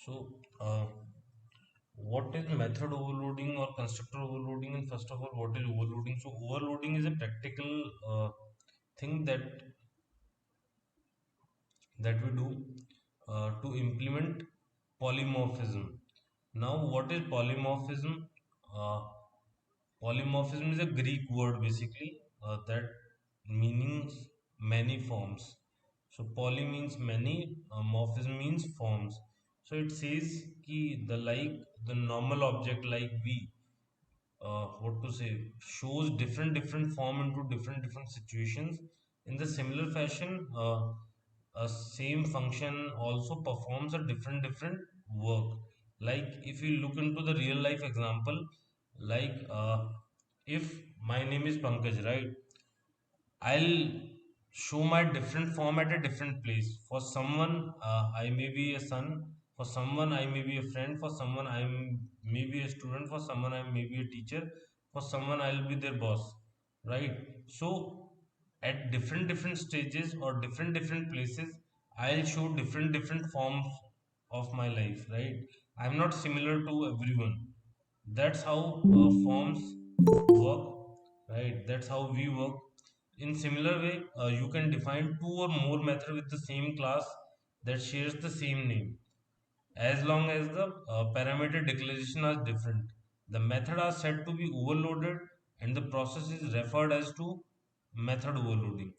So, what is method overloading or constructor overloading? And first of all, what is overloading? So, overloading is a practical thing that we do to implement polymorphism. Now, what is polymorphism? Uh, Polymorphism is a Greek word basically that means many forms. So poly means many, morphism means forms. So it says कि the normal object like we, what to say, shows different form into different situations. In the similar fashion, a same function also performs a different work. Like if you look into the real life example, like if my name is Pankaj, right? I'll show my different form at a different place. For someone, I may be a son. For someone, I may be a friend. For someone, may be a student. For someone, I may be a teacher. For someone, I'll be their boss. Right? So, at different stages or different places, I'll show different forms of my life. Right? I'm not similar to everyone. That's how forms work, right? That's how we work. In similar way, you can define two or more methods with the same class that shares the same name, as long as the parameter declaration are different. The method are said to be overloaded, and the process is referred as to method overloading.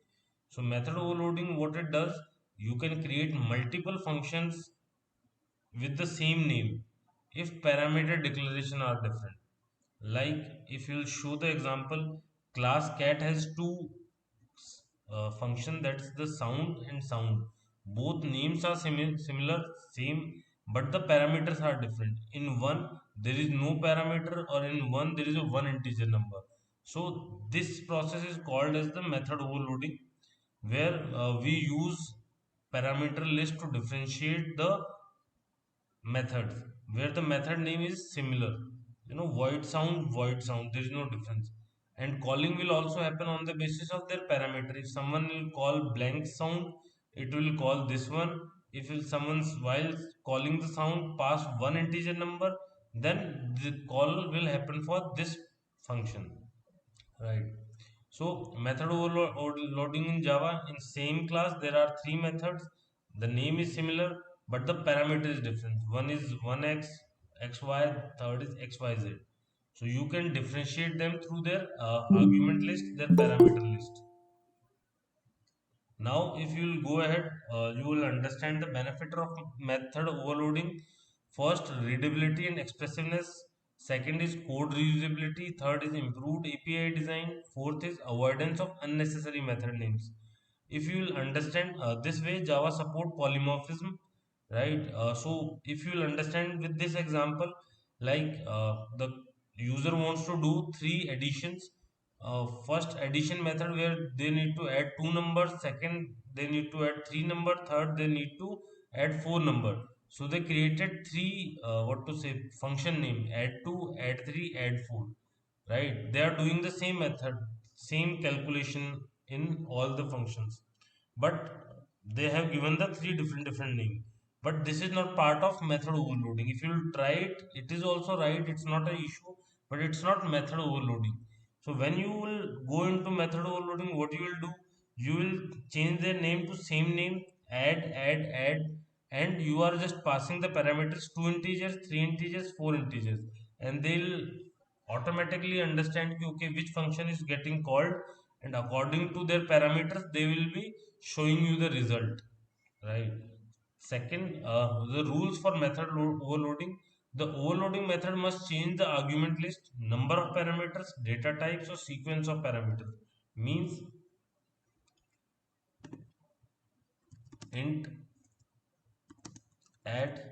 So method overloading, what it does, you can create multiple functions with the same name if parameter declaration are different. Like if you'll show the example, class cat has two function, that's the sound and sound. Both names are similar, same, but the parameters are different. In one there is no parameter, or in one there is a one integer number. So this process is called as the method overloading, where we use parameter list to differentiate the methods, where the method name is similar. Void sound, there is no difference. And calling will also happen on the basis of their parameter. If someone will call blank sound, it will call this one. If someone's while calling the sound pass one integer number, then the call will happen for this function, right? So method overloading in Java, in same class there are three methods. The name is similar, but the parameter is different. One is 1x xy, third is xyz. So you can differentiate them through their argument list, their parameter list. Now, if you will go ahead, you will understand the benefit of method overloading. First, readability and expressiveness. Second is code reusability. Third is improved API design. Fourth is avoidance of unnecessary method names. If you will understand this way, Java support polymorphism, right? So, if you will understand with this example, like the user wants to do three additions. First addition method where they need to add two numbers, second they need to add three number, third they need to add four number. So they created three, what to say, function name: add two, add three, add four, right? They are doing the same method, same calculation in all the functions, but they have given the three different name. But this is not part of method overloading. If you try it, it is also right, it's not an issue, but it's not method overloading. So when you will go into method overloading, what you will do, you will change their name to same name, add, and you are just passing the parameters: two integers, three integers, four integers, and they'll automatically understand कि, okay, which function is getting called, and according to their parameters they will be showing you the result, right? Second, the rules for method overloading. The overloading method must change the argument list, number of parameters, data types, or sequence of parameters. Means int add,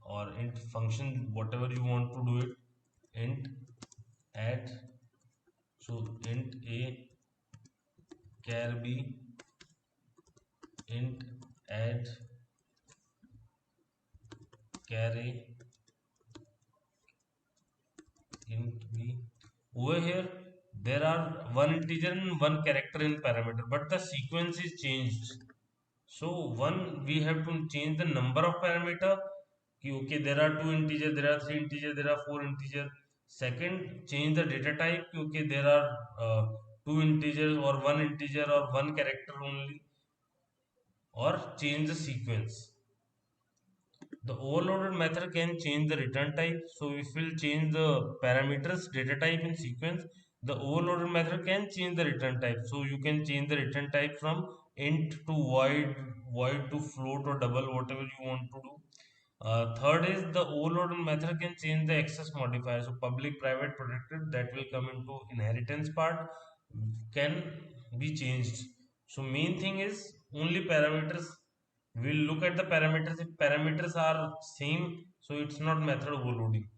or int function, whatever you want to do it. Int add, so int a char b, int add char a, int b. Over here there are one integer and one character in parameter, but the sequence is changed. So one, we have to change the number of parameter, कि okay, there are two integer, there are three integer, there are four integer. Second, change the data type कि okay, there are two integers or one integer or one character only, or change the sequence. The overloaded method can change the return type. So if we'll change the parameters data type in sequence, the overloaded method can change the return type. So you can change the return type from int to void, void to float or double, whatever you want to do. Third is the overloaded method can change the access modifier. So public, private, protected, that will come into inheritance part, can be changed. So main thing is only parameters. We'll look at the parameters. If parameters are same, so it's not method overloading.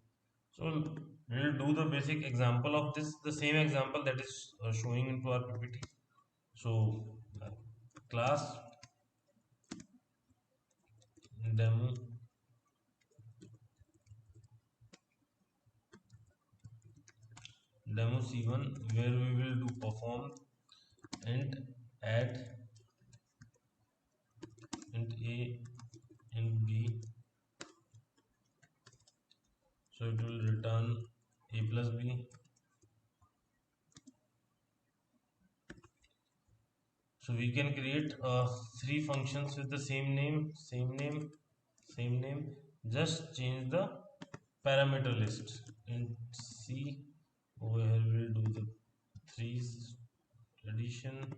So we'll do the basic example of this, the same example that is showing into our PPT. So class demo C1, where we will do perform int add int a int b, so it will return a plus b. So we can create three functions with the same name, same name. Just change the parameter list. Int c, over here we'll do the threes addition.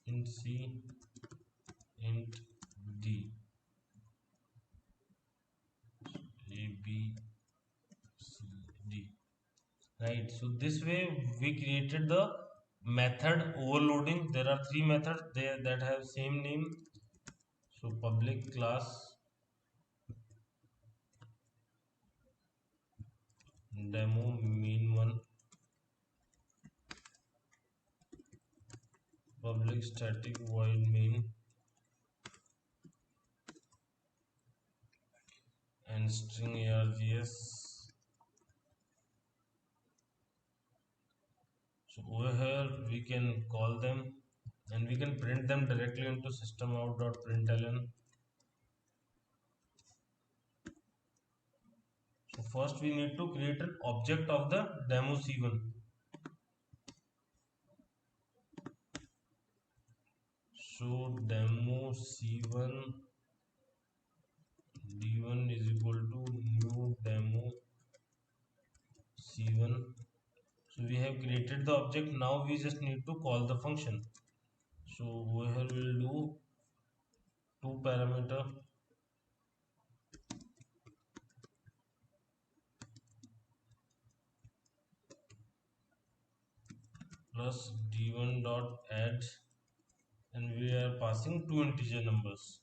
Int c, int d, a b c d. Right, so this way we created the method overloading. There are three methods there that have same name. So public class demo main1, public static void main, and string args. So over here we can call them and we can print them directly into systemout.println. So first we need to create an object of the demo c1. So demo c1 d1 is equal to new demo c1. So we have created the object. Now we just need to call the function. So over here we'll do two parameter plus d1 dot add, and we are passing two integer numbers.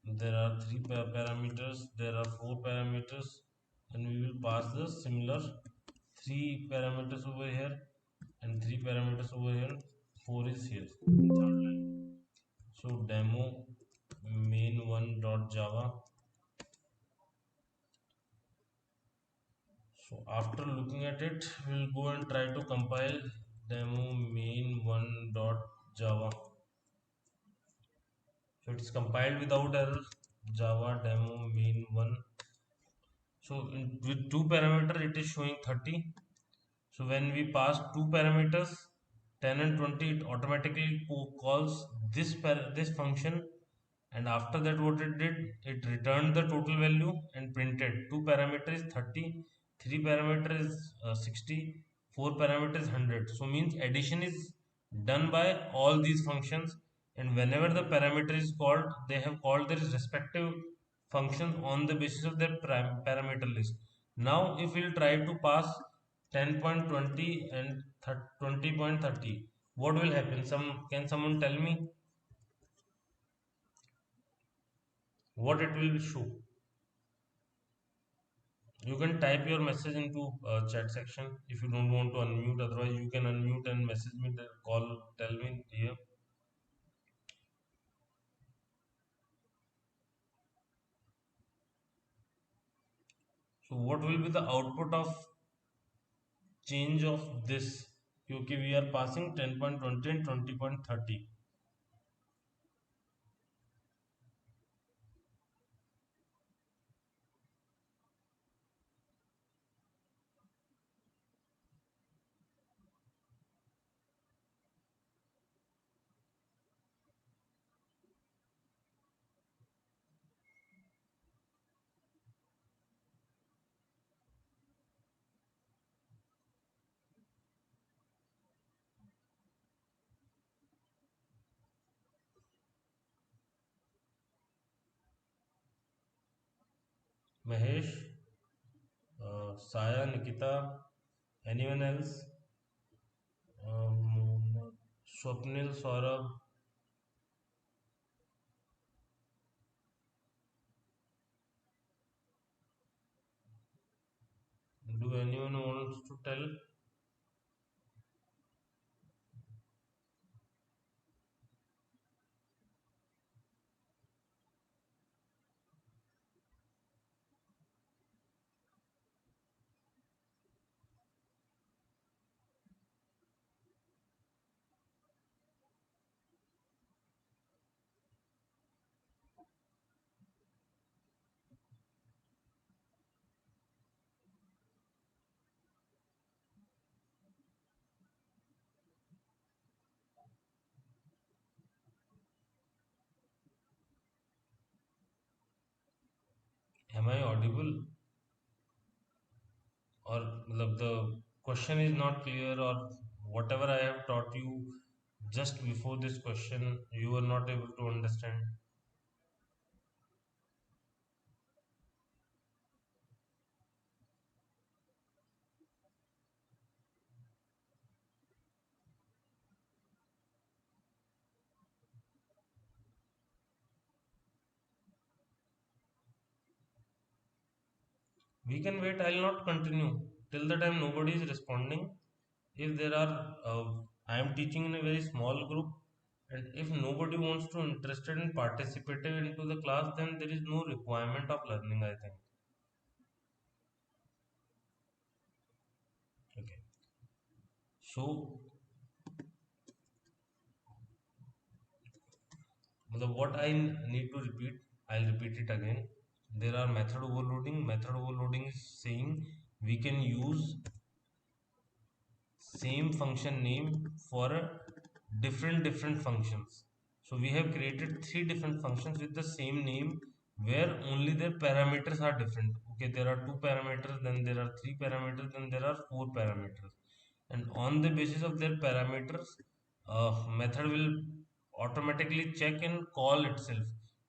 There are three parameters, there are four parameters, and we will pass the similar three parameters over here and three parameters over here. Four is here in third line. So demo main1 dot java. So after looking at it, we'll go and try to compile demo main1 dot java. So it's compiled without error. Java demo main1. So with two parameter, it is showing 30. So when we pass two parameters, 10 and 20, it automatically calls this function, and after that what it did, it returned the total value and printed two parameter is 30, three parameter is 60, four parameter is 100. So means addition is done by all these functions, and whenever the parameter is called, they have called their respective function on the basis of their parameter list. Now if we'll try to pass 10.20 and 20.30, what will happen? Can someone tell me what it will show? You can type your message into chat section if you don't want to unmute. Otherwise, you can unmute and message me, call, tell me here. So what will be the output of change of this, क्योंकि we are passing 10.20 and 20.30. Mahesh, Saya, Nikita, anyone else? Swapnil, Saurabh, do anyone wants to tell? Am I audible? Or the question is not clear, or whatever I have taught you just before this question, you were not able to understand? We can wait. I'll not continue till the time nobody is responding. If there are, I am teaching in a very small group, and if nobody wants to interested in participating into the class, then there is no requirement of learning, I think. Okay. So, what I need to repeat, I'll repeat it again. There are method overloading. Method overloading is saying we can use same function name for a different functions. So we have created three different functions with the same name, where only their parameters are different. Okay, there are two parameters, then there are three parameters, then there are four parameters, and on the basis of their parameters, method will automatically check and call itself.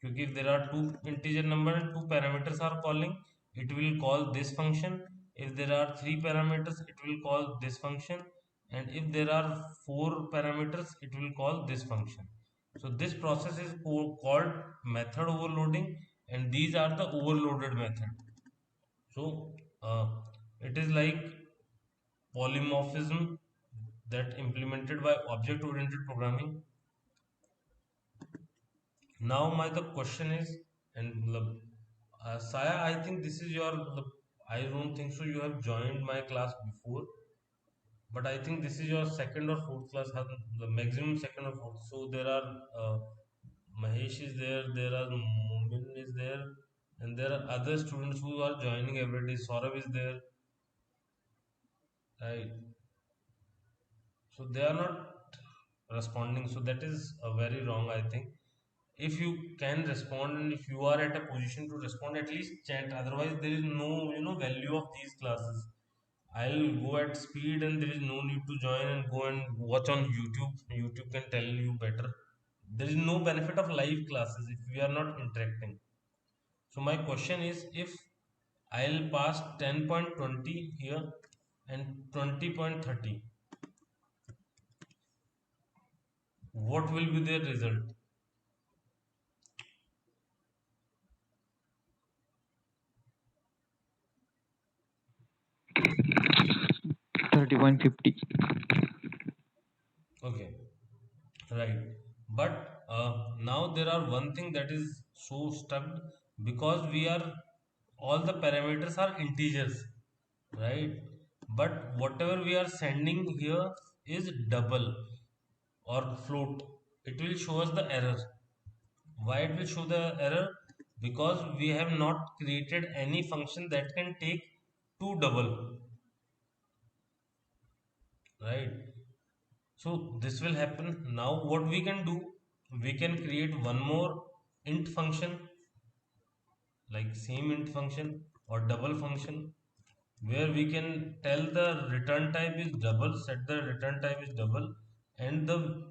Because if there are two integer number and two parameters are calling, it will call this function. If there are three parameters, it will call this function, and if there are four parameters, it will call this function. So this process is called method overloading, and these are the overloaded method. So it is like polymorphism that implemented by object oriented programming. Now my the question is, and Saya, I think this is your, I don't think so you have joined my class before, but I think this is your second or fourth class, the maximum second or fourth. So there are, Mahesh is there, there are Mumin is there, and there are other students who are joining every day. Saurabh is there, right? So they are not responding. So that is very wrong, I think. If you can respond, and if you are at a position to respond, at least chat. Otherwise, there is no value of these classes. I'll go at speed, and there is no need to join and go and watch on YouTube. YouTube can tell you better. There is no benefit of live classes if we are not interacting. So my question is, if I'll pass 10.20 here and 20.30, what will be their result? 30.50. Okay, right. But now there are one thing that is so stuck, because we are, all the parameters are integers, right? but whatever we are sending here is double or float. It will show us the error. Why it will show the error? Because we have not created any function that can take two double, right? So this will happen. Now what we can do, we can create one more int function, like same int function or double function, where we can tell the return type is double, set the return type is double, and the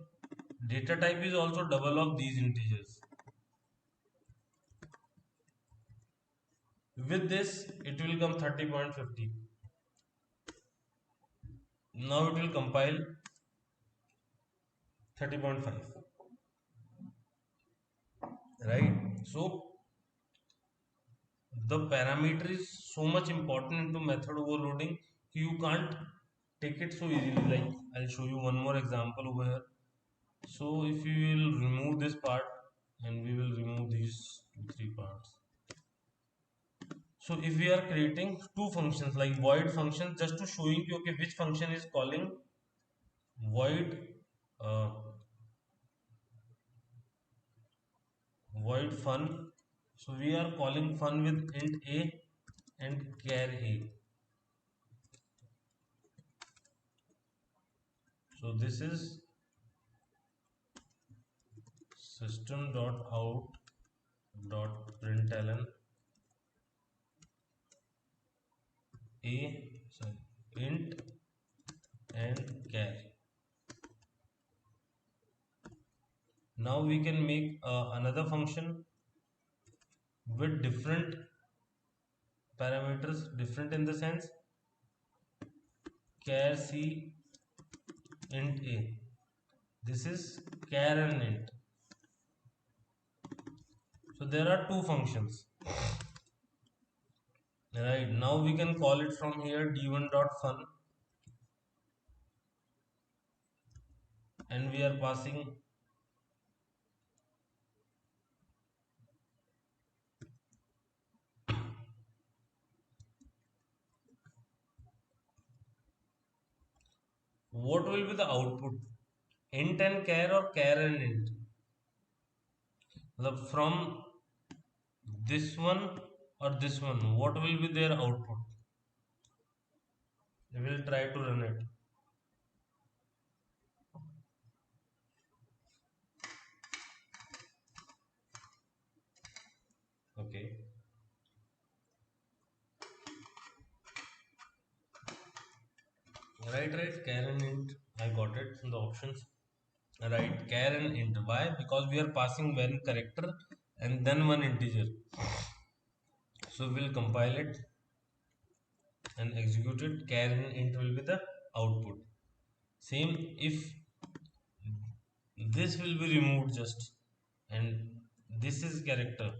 data type is also double of these integers. With this it will come 30.50. Now it will compile 30.5, right? So the parameter is so much important into method overloading, you can't take it so easily. Like, I'll show you one more example over here. So if we will remove this part and we will remove these two three parts. So if we are creating two functions like void function, just to showing you okay which function is calling void, uh, void fun. So we are calling fun with int a and char a. So this is system.out.println a, sorry, int and char. Now we can make another function with different parameters, different in the sense char c int a. This is char and int. So there are two functions. Right, now we can call it from here d1.fun, and we are passing what will be the output, int and char or char and int. From this one or this one, what will be their output? We will try to run it. Okay. Right, char and int. I got it in the options. Right, char and int. Why? Because we are passing one character and then one integer. So we'll compile it and execute it. Char and int will be the output. Same if this will be removed just, and this is character,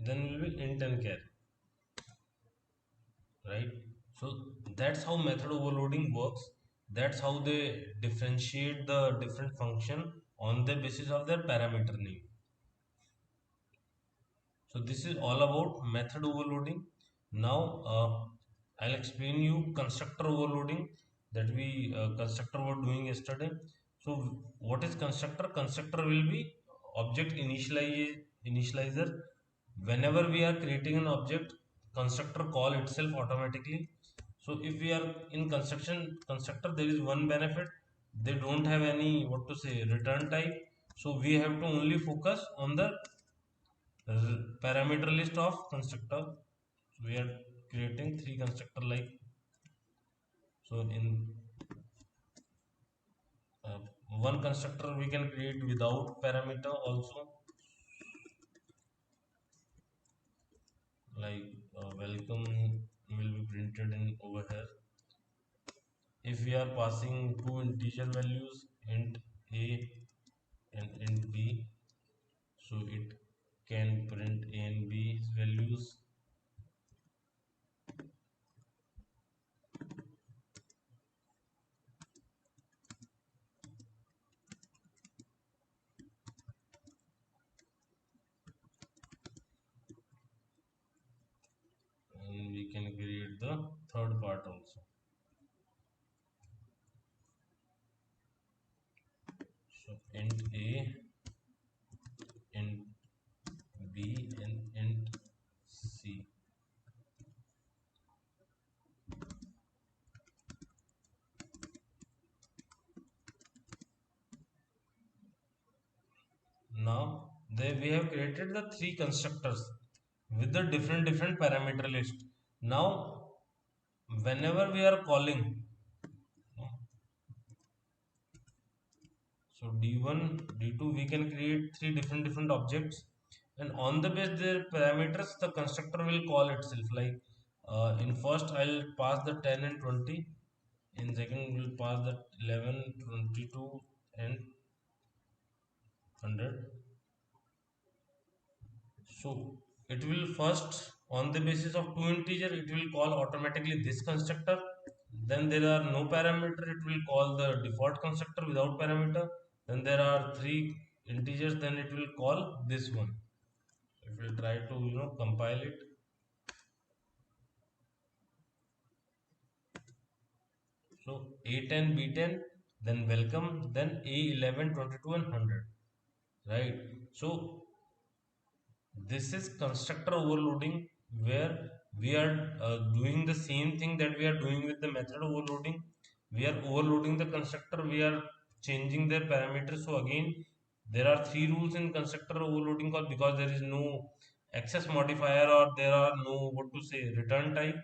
then will be int and char, right? So that's how method overloading works. That's how they differentiate the different function on the basis of their parameter name. So this is all about method overloading. Now I'll explain you constructor overloading that we constructor were doing yesterday. So what is constructor? Constructor will be object initializer. Whenever we are creating an object, constructor call itself automatically. So if we are in constructor, there is one benefit, they don't have any what to say return type. So we have to only focus on the parameter list of constructor. So we are creating three constructor like, so in uh, one constructor we can create without parameter also, like welcome will be printed in over here. If we are passing two integer values, int a and int b, so it can print a and b values. b and int c. Now we have created the three constructors with the different parameter list. Now whenever we are calling, so d1 d2, we can create three different objects, and on the base their parameters the constructor will call itself. Like in first I'll pass the 10 and 20, in second we'll pass the 11, 22 and 100. So it will first, on the basis of two integer, it will call automatically this constructor. Then there are no parameter, it will call the default constructor without parameter. Then there are three integers, then it will call this one. It will try to compile it. So A10 B10, then welcome, then A11 22 and 100, right? So this is constructor overloading, where we are doing the same thing that we are doing with the method overloading. We are overloading the constructor, we are changing their parameters. So again, there are three rules in constructor overloading call, because there is no access modifier, or there are no, what to say, return type.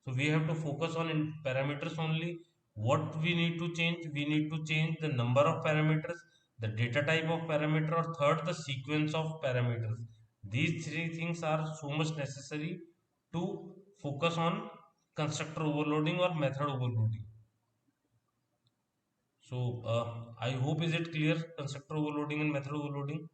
So we have to focus on parameters only. What we need to change, we need to change the number of parameters, the data type of parameter, or third, the sequence of parameters. These three things are so much necessary to focus on constructor overloading or method overloading. So I hope, is it clear, constructor overloading and method overloading?